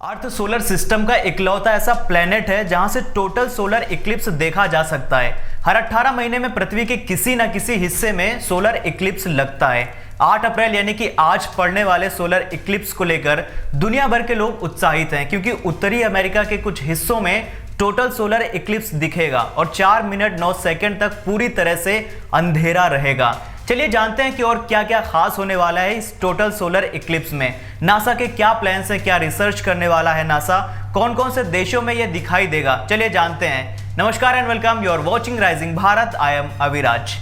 Earth solar system का इकलौता ऐसा प्लेनेट है जहां से टोटल सोलर इक्लिप्स देखा जा सकता है। हर 18 महीने में पृथ्वी के किसी न किसी हिस्से में सोलर इक्लिप्स लगता है। 8 अप्रैल यानी कि आज पड़ने वाले सोलर इक्लिप्स को लेकर दुनिया भर के लोग उत्साहित हैं, क्योंकि उत्तरी अमेरिका के कुछ हिस्सों में टोटल सोलर इक्लिप्स दिखेगा और 4 मिनट 9 सेकंड तक पूरी तरह से अंधेरा रहेगा। चलिए जानते हैं कि और क्या क्या खास होने वाला है इस टोटल सोलर इक्लिप्स में। नासा के क्या प्लान्स हैं, क्या रिसर्च करने वाला है नासा, कौन कौन से देशों में यह दिखाई देगा, चलिए जानते हैं। नमस्कार and welcome, you are watching rising Bharat, I am Aviraj.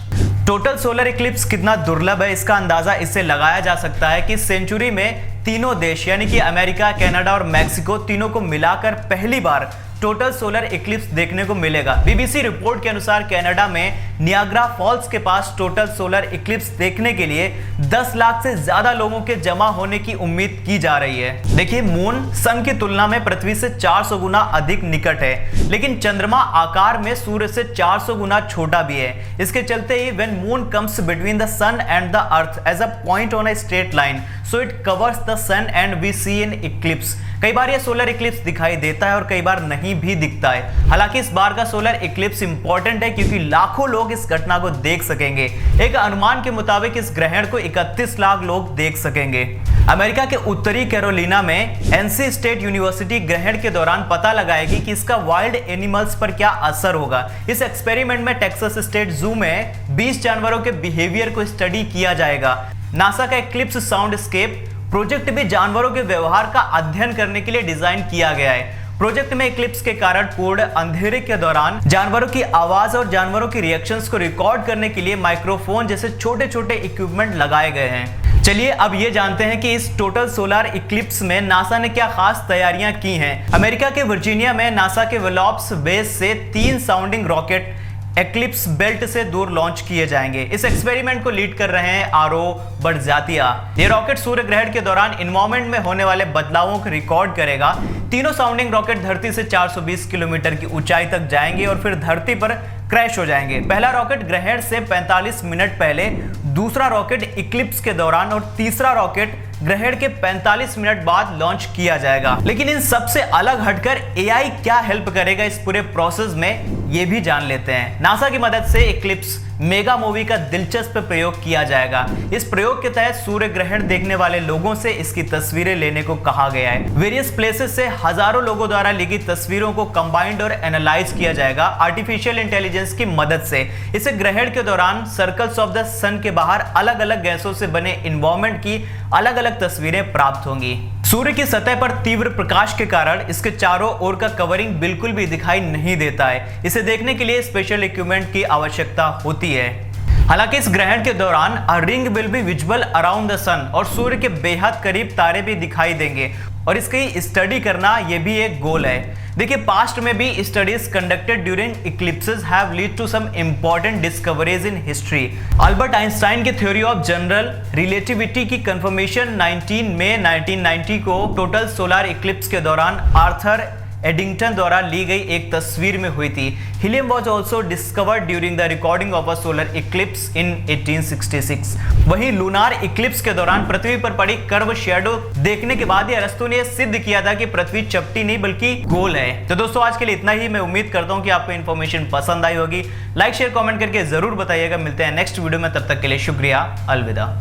Total solar eclipse कितना दुर्लभ है इसका अंदाजा इससे लगाया जा सकता है कि सेंचुरी में तीनों देश यानी कि अमेरिका, कनाडा और मैक्सिको तीनों को मिलाकर पहली बार टोटल सोलर इक्लिप्स देखने को मिलेगा। बीबीसी रिपोर्ट के अनुसार कनाडा में नियाग्रा फॉल्स के पास टोटल सोलर इक्लिप्स देखने के लिए 10 लाख से ज्यादा लोगों के जमा होने की उम्मीद की जा रही है। देखिए, मून सन की तुलना में पृथ्वी से 400 गुना अधिक निकट है, लेकिन चंद्रमा आकार में सूर्य से 400 गुना छोटा भी है। इसके चलते ही when moon comes between the sun and the earth as a point on a straight line, so it covers the sun and we see an eclipse. कई बार ये सोलर इक्लिप्स दिखाई देता है और कई बार नहीं भी दिखता है। हालांकि इस बार का सोलर इक्लिप्स इंपॉर्टेंट है क्योंकि लाखों लोग इस घटना को देख सकेंगे। एक अनुमान के मुताबिक इस ग्रहण को 31 लाख लोग देख सकेंगे। अमेरिका के उत्तरी कैरोलिना में एनसी स्टेट यूनिवर्सिटी ग्रहण के दौरान पता लगाएगी कि इसका वाइल्ड एनिमल्स पर क्या असर होगा। इस एक्सपेरिमेंट में टेक्सास स्टेट जू में 20 जानवरों के बिहेवियर को स्टडी किया जाएगा। नासा का इक्लिप्स साउंडस्केप प्रोजेक्ट भी जानवरों के व्यवहार का अध्ययन करने के लिए डिजाइन किया गया है। प्रोजेक्ट में इक्लिप्स के कारण पूर्ण अंधेरे के दौरान जानवरों की आवाज और जानवरों की रिएक्शंस को रिकॉर्ड करने के लिए माइक्रोफोन जैसे छोटे छोटे इक्विपमेंट लगाए गए हैं। चलिए अब ये जानते हैं कि इस टोटल सोलर इक्लिप्स में नासा ने क्या खास तैयारियां की हैं। अमेरिका के वर्जीनिया में नासा के वेलोप्स बेस से 3 साउंडिंग रॉकेट एक्लिप्स बेल्ट से दूर लॉन्च किए जाएंगे। इस एक्सपेरिमेंट को लीड कर रहे हैं आरो बड़जातिया। ये रॉकेट सूर्य ग्रहण के दौरान एनवायरमेंट में होने वाले बदलावों को रिकॉर्ड करेगा। तीनों साउंडिंग रॉकेट धरती से 420 किलोमीटर की ऊंचाई तक जाएंगे और फिर धरती पर क्रैश हो जाएंगे। पहला रॉकेट ग्रहण से 45 मिनट पहले, दूसरा रॉकेट इक्लिप्स के दौरान और तीसरा रॉकेट ग्रहण के 45 मिनट बाद लॉन्च किया जाएगा। लेकिन इन सबसे अलग हटकर एआई क्या हेल्प करेगा इस पूरे प्रोसेस में, ये भी जान लेते हैं। नासा की मदद से इक्लिप्स मेगा मूवी का दिलचस्प प्रयोग किया जाएगा। इस प्रयोग के तहत सूर्य ग्रहण देखने वाले लोगों से इसकी तस्वीरें लेने को कहा गया है। वेरियस प्लेसेस से हजारों लोगों द्वारा ली गई तस्वीरों को कंबाइंड और एनालाइज किया जाएगा आर्टिफिशियल इंटेलिजेंस की मदद से। इसे ग्रहण के दौरान सर्कल्स ऑफ द सन के बाहर अलग अलग गैसों से बने एनवायरनमेंट की अलग अलग तस्वीरें प्राप्त होंगी। सूर्य की सतह पर तीव्र प्रकाश के कारण इसके चारों ओर का कवरिंग बिल्कुल भी दिखाई नहीं देता है। इसे देखने के लिए स्पेशल इक्विपमेंट की आवश्यकता होती है। हालांकि इस ग्रहण के दौरान a ring will be visible around the sun और सूर्य के बेहद करीब तारे भी दिखाई देंगे और इसकी स्टडी करना यह भी एक गोल है। देखिए, पास्ट में भी studies conducted during eclipses have lead to some important discoveries in history. Albert Einstein के थ्योरी ऑफ जनरल रिलेटिविटी की कंफर्मेशन 19 मई 1990 को टोटल सोलर इक्लिप्स के दौरान आर्थर एडिंगटन द्वारा ली गई एक तस्वीर में हुई थी। Helium was also discovered during the recording of a solar eclipse in 1866। वहीं लूनार इक्लिप्स के दौरान पृथ्वी पर पड़ी कर्व शेडो देखने के बाद अरस्तु ने सिद्ध किया था कि पृथ्वी चपटी नहीं बल्कि गोल है। तो दोस्तों, आज के लिए इतना ही। मैं उम्मीद करता हूं कि आपको इन्फॉर्मेशन पसंद आई होगी। लाइक शेयर कमेंट करके जरूर बताइएगा। मिलते हैं नेक्स्ट वीडियो में, तब तक के लिए शुक्रिया, अलविदा।